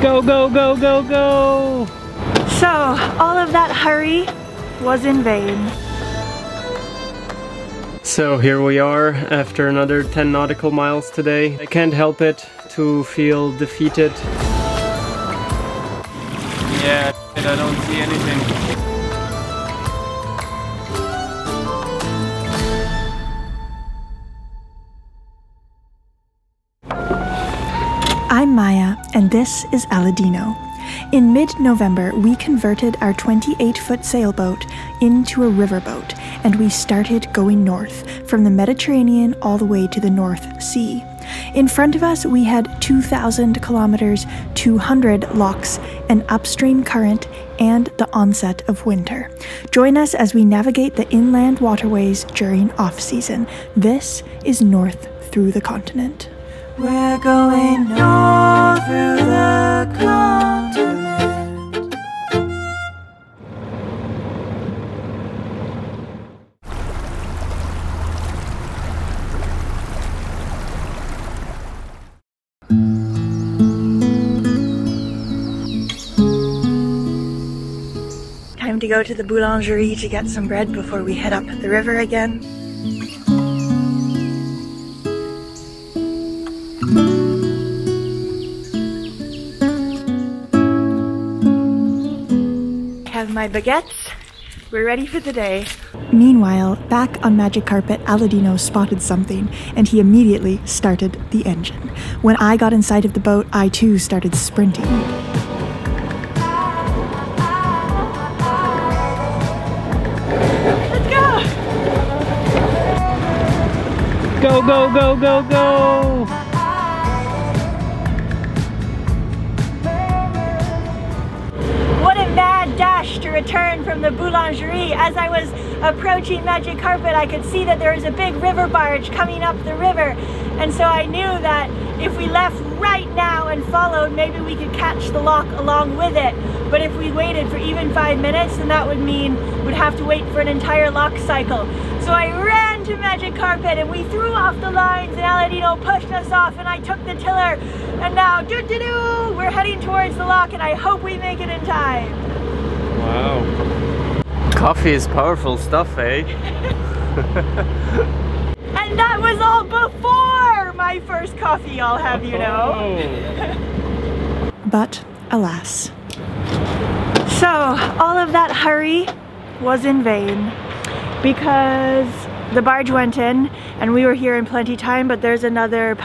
Go, go, go, go, go! So, all of that hurry was in vain. So here we are after another 10 nautical miles today. I can't help it to feel defeated. Yeah, I don't see anything. I'm Maya, and this is Aladino. In mid-November, we converted our 28-foot sailboat into a riverboat, and we started going north, from the Mediterranean all the way to the North Sea. In front of us, we had 2,000 kilometers, 200 locks, an upstream current, and the onset of winter. Join us as we navigate the inland waterways during off-season. This is North Through the Continent. We're going north through the continent. Time to go to the boulangerie to get some bread before we head up the river again. Have my baguettes. We're ready for the day. Meanwhile, back on Magic Carpet, Aladino spotted something, and he immediately started the engine. When I got inside of the boat, I too started sprinting. Let's go! Go, go, go, go, go! What a mad dash to return from the boulangerie. As I was approaching Magic Carpet, I could see that there was a big river barge coming up the river. And so I knew that if we left right now and followed, maybe we could catch the lock along with it. But if we waited for even 5 minutes, then that would mean we'd have to wait for an entire lock cycle. So I ran to Magic Carpet and we threw off the lines, and Aladino pushed us off, and I took the tiller, and now doo-doo-doo, we're heading towards the lock, and I hope we make it in time. Wow. Coffee is powerful stuff, eh? And that was all before my first coffee, I'll have you know. But alas. So all of that hurry was in vain, because the barge went in and we were here in plenty time, but there's another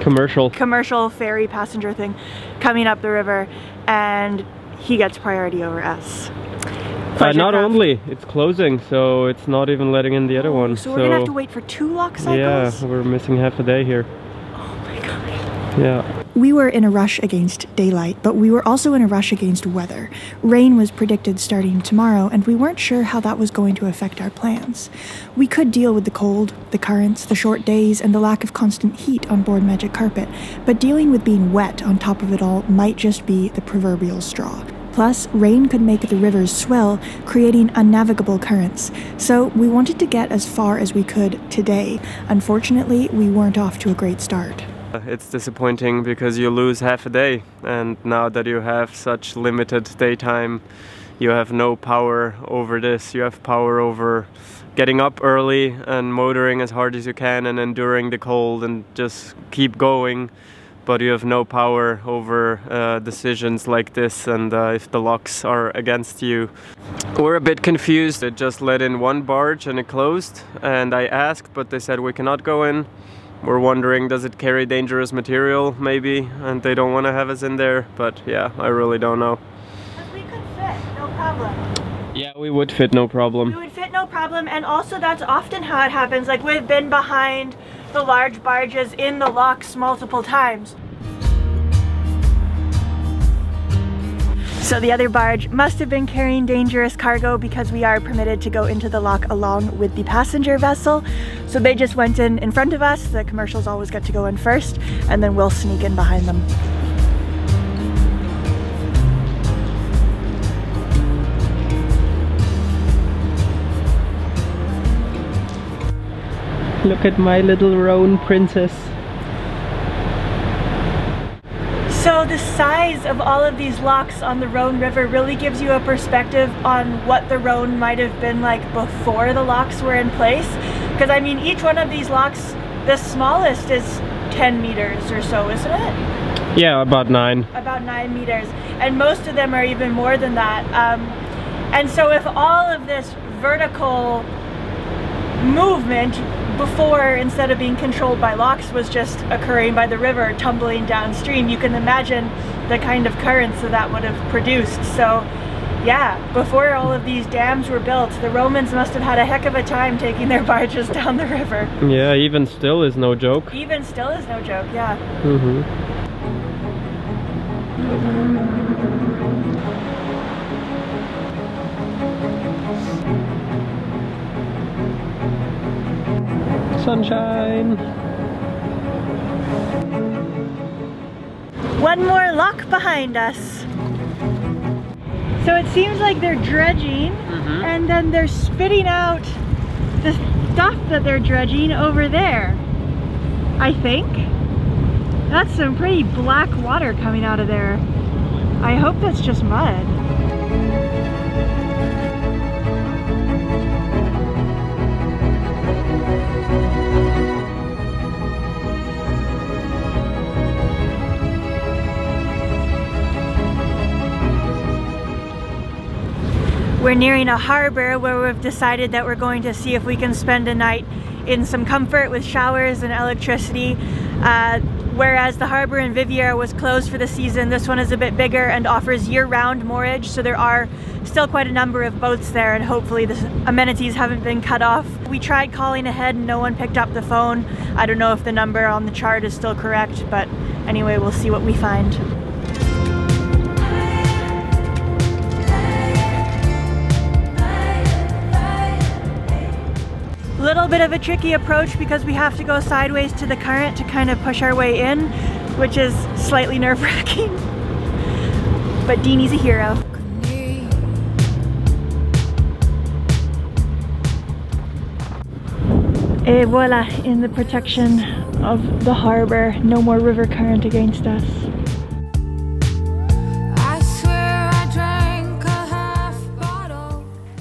commercial ferry passenger thing coming up the river, and he gets priority over us. Not only, it's closing, so it's not even letting in the other one. So we're gonna have to wait for 2 lock cycles? Yeah, we're missing half a day here. Oh my god. Yeah. We were in a rush against daylight, but we were also in a rush against weather. Rain was predicted starting tomorrow, and we weren't sure how that was going to affect our plans. We could deal with the cold, the currents, the short days, and the lack of constant heat on board Magic Carpet, but dealing with being wet on top of it all might just be the proverbial straw. Plus, rain could make the rivers swell, creating unnavigable currents. So we wanted to get as far as we could today. Unfortunately, we weren't off to a great start. It's disappointing because you lose half a day, and now that you have such limited daytime, you have no power over this. You have power over getting up early and motoring as hard as you can and enduring the cold and just keep going. But you have no power over decisions like this, and if the locks are against you. We're a bit confused. It just let in one barge and it closed, and I asked, but they said we cannot go in. We're wondering, does it carry dangerous material maybe, and they don't want to have us in there, but yeah, I really don't know. But we could fit, no problem. Yeah, we would fit no problem. We would fit no problem, and also that's often how it happens. Like, we've been behind the large barges in the locks multiple times. So the other barge must have been carrying dangerous cargo, because we are permitted to go into the lock along with the passenger vessel. So they just went in front of us. The commercials always get to go in first, and then we'll sneak in behind them. Look at my little Rhone princess. So the size of all of these locks on the Rhone River really gives you a perspective on what the Rhone might have been like before the locks were in place. Because I mean, each one of these locks, the smallest is 10 meters or so, isn't it? Yeah, about 9. About 9 meters. And most of them are even more than that. And so if all of this vertical movement before, instead of being controlled by locks, was just occurring by the river tumbling downstream, you can imagine the kind of currents that would have produced. So yeah, before all of these dams were built, the Romans must have had a heck of a time taking their barges down the river. Yeah, even still is no joke. Even still is no joke, yeah. Sunshine! One more lock behind us. So it seems like they're dredging, and then they're spitting out the stuff that they're dredging over there, I think. That's some pretty black water coming out of there. I hope that's just mud. We're nearing a harbor where we've decided that we're going to see if we can spend a night in some comfort with showers and electricity. Whereas the harbor in Viviers was closed for the season, this one is a bit bigger and offers year-round moorage, so there are still quite a number of boats there, and hopefully the amenities haven't been cut off. We tried calling ahead and no one picked up the phone. I don't know if the number on the chart is still correct, but anyway, we'll see what we find. Little bit of a tricky approach because we have to go sideways to the current to kind of push our way in, which is slightly nerve-wracking. But Deanie's a hero. Et voila, in the protection of the harbor, no more river current against us.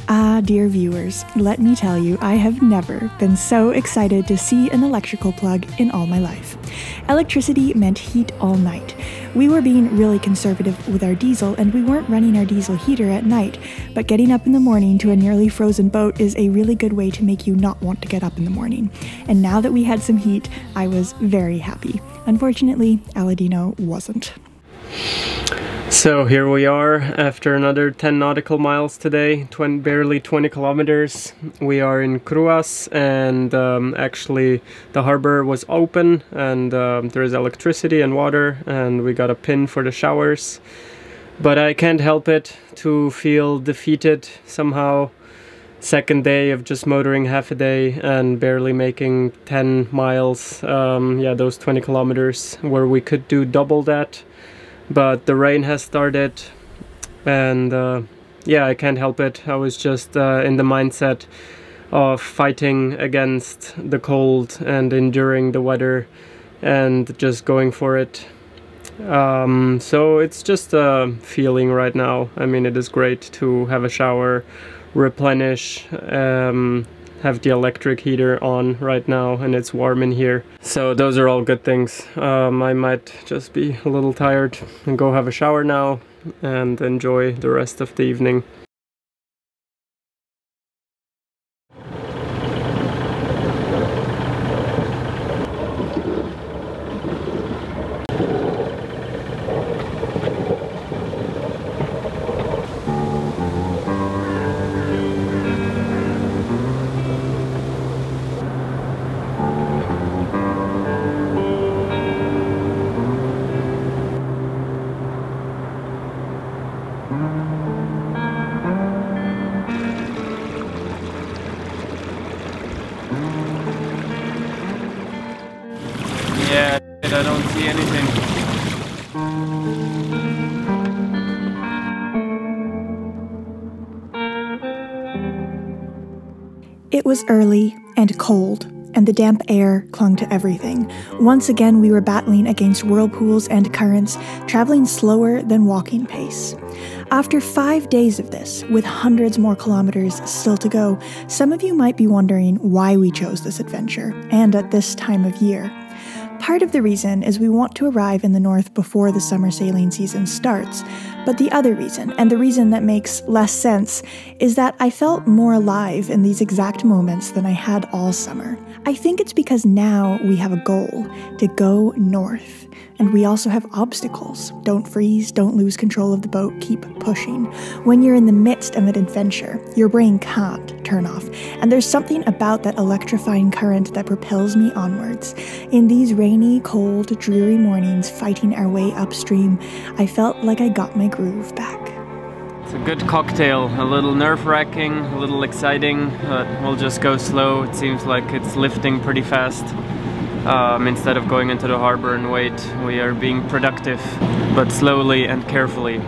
Ah, dear viewers, let me tell you, I have never been so excited to see an electrical plug in all my life. Electricity meant heat all night. We were being really conservative with our diesel, and we weren't running our diesel heater at night, but getting up in the morning to a nearly frozen boat is a really good way to make you not want to get up in the morning. And now that we had some heat, I was very happy. Unfortunately, Aladino wasn't. So here we are after another 10 nautical miles today, barely 20 kilometers. We are in Cruas, and actually the harbor was open, and there is electricity and water, and we got a pin for the showers. But I can't help it to feel defeated somehow. Second day of just motoring half a day and barely making 10 miles, yeah, those 20 kilometers where we could do double that. But the rain has started, and yeah, I can't help it. I was just in the mindset of fighting against the cold and enduring the weather and just going for it. So it's just a feeling right now. I mean, it is great to have a shower, replenish, have the electric heater on right now, and it's warm in here. So those are all good things. I might just be a little tired and go have a shower now and enjoy the rest of the evening. Yeah, I don't see anything. It was early and cold, and the damp air clung to everything. Once again, we were battling against whirlpools and currents, traveling slower than walking pace. After 5 days of this, with hundreds more kilometers still to go, some of you might be wondering why we chose this adventure, and at this time of year. Part of the reason is we want to arrive in the north before the summer sailing season starts, but the other reason, and the reason that makes less sense, is that I felt more alive in these exact moments than I had all summer. I think it's because now we have a goal, to go north. And we also have obstacles. Don't freeze, don't lose control of the boat, keep pushing. When you're in the midst of an adventure, your brain can't turn off. And there's something about that electrifying current that propels me onwards. In these rainy, cold, dreary mornings fighting our way upstream, I felt like I got my groove back. It's a good cocktail, a little nerve-wracking, a little exciting, but we'll just go slow. It seems like it's lifting pretty fast. Instead of going into the harbor and wait, we are being productive, but slowly and carefully.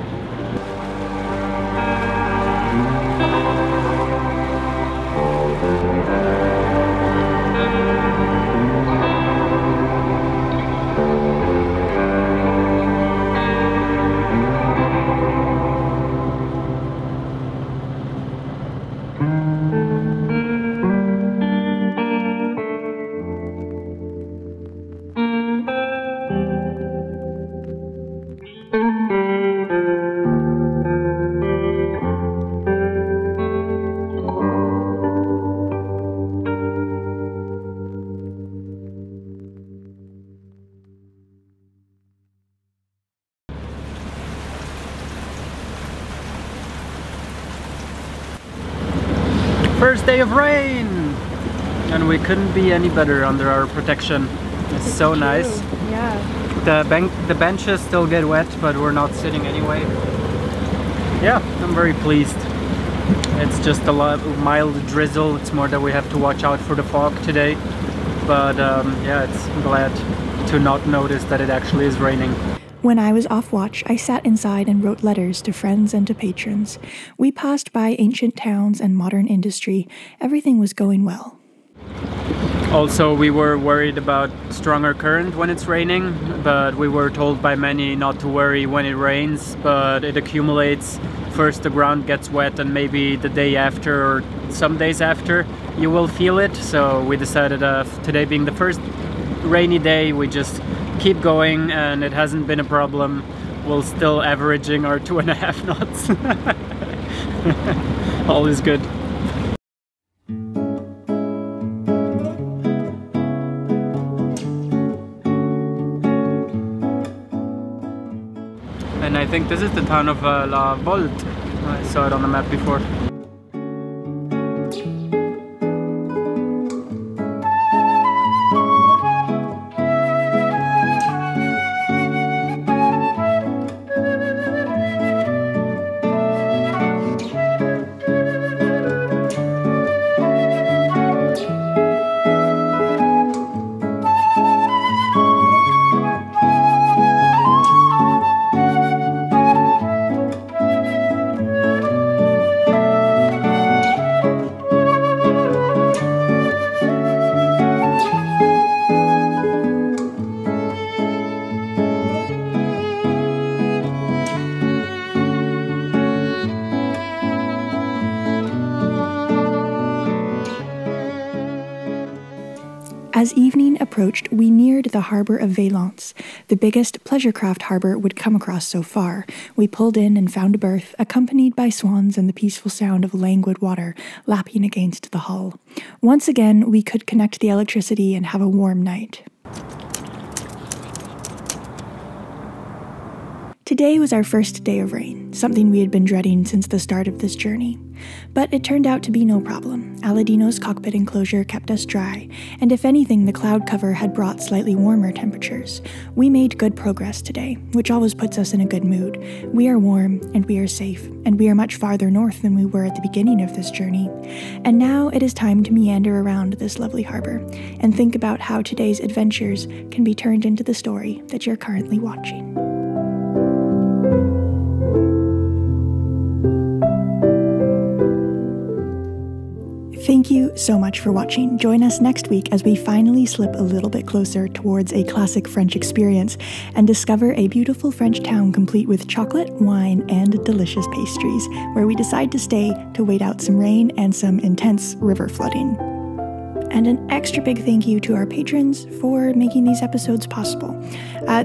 First day of rain! And we couldn't be any better under our protection. It's so nice. Yeah. The benches still get wet, but we're not sitting anyway. Yeah, I'm very pleased. It's just a mild drizzle. It's more that we have to watch out for the fog today. But yeah, it's glad to not notice that it actually is raining. When I was off watch, I sat inside and wrote letters to friends and to patrons. We passed by ancient towns and modern industry. Everything was going well. Also, we were worried about stronger current when it's raining, but we were told by many not to worry when it rains, but it accumulates. First the ground gets wet, and maybe the day after or some days after you will feel it. So we decided today being the first rainy day, we just keep going, and it hasn't been a problem. We're still averaging our 2.5 knots. All is good. And I think this is the town of La Volte. I saw it on the map before. As evening approached, we neared the harbor of Valence, the biggest pleasure craft harbor we'd come across so far. We pulled in and found a berth, accompanied by swans and the peaceful sound of languid water lapping against the hull. Once again, we could connect the electricity and have a warm night. Today was our first day of rain, something we had been dreading since the start of this journey. But it turned out to be no problem. Aladino's cockpit enclosure kept us dry, and if anything, the cloud cover had brought slightly warmer temperatures. We made good progress today, which always puts us in a good mood. We are warm, and we are safe, and we are much farther north than we were at the beginning of this journey. And now it is time to meander around this lovely harbor, and think about how today's adventures can be turned into the story that you're currently watching. Thank you so much for watching. Join us next week as we finally slip a little bit closer towards a classic French experience and discover a beautiful French town complete with chocolate, wine, and delicious pastries, where we decide to stay to wait out some rain and some intense river flooding. And an extra big thank you to our patrons for making these episodes possible.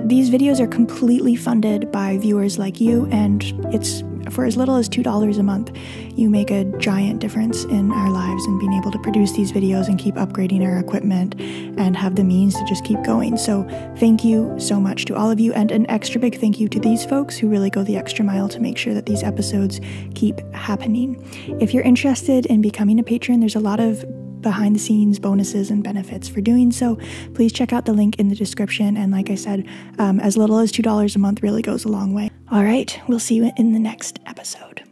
These videos are completely funded by viewers like you, and it's for as little as $2 a month. You make a giant difference in our lives and being able to produce these videos and keep upgrading our equipment and have the means to just keep going. So thank you so much to all of you, and an extra big thank you to these folks who really go the extra mile to make sure that these episodes keep happening. If you're interested in becoming a patron, there's a lot of behind the scenes bonuses and benefits for doing so. Please check out the link in the description, and like I said, as little as $2 a month really goes a long way. All right, we'll see you in the next episode.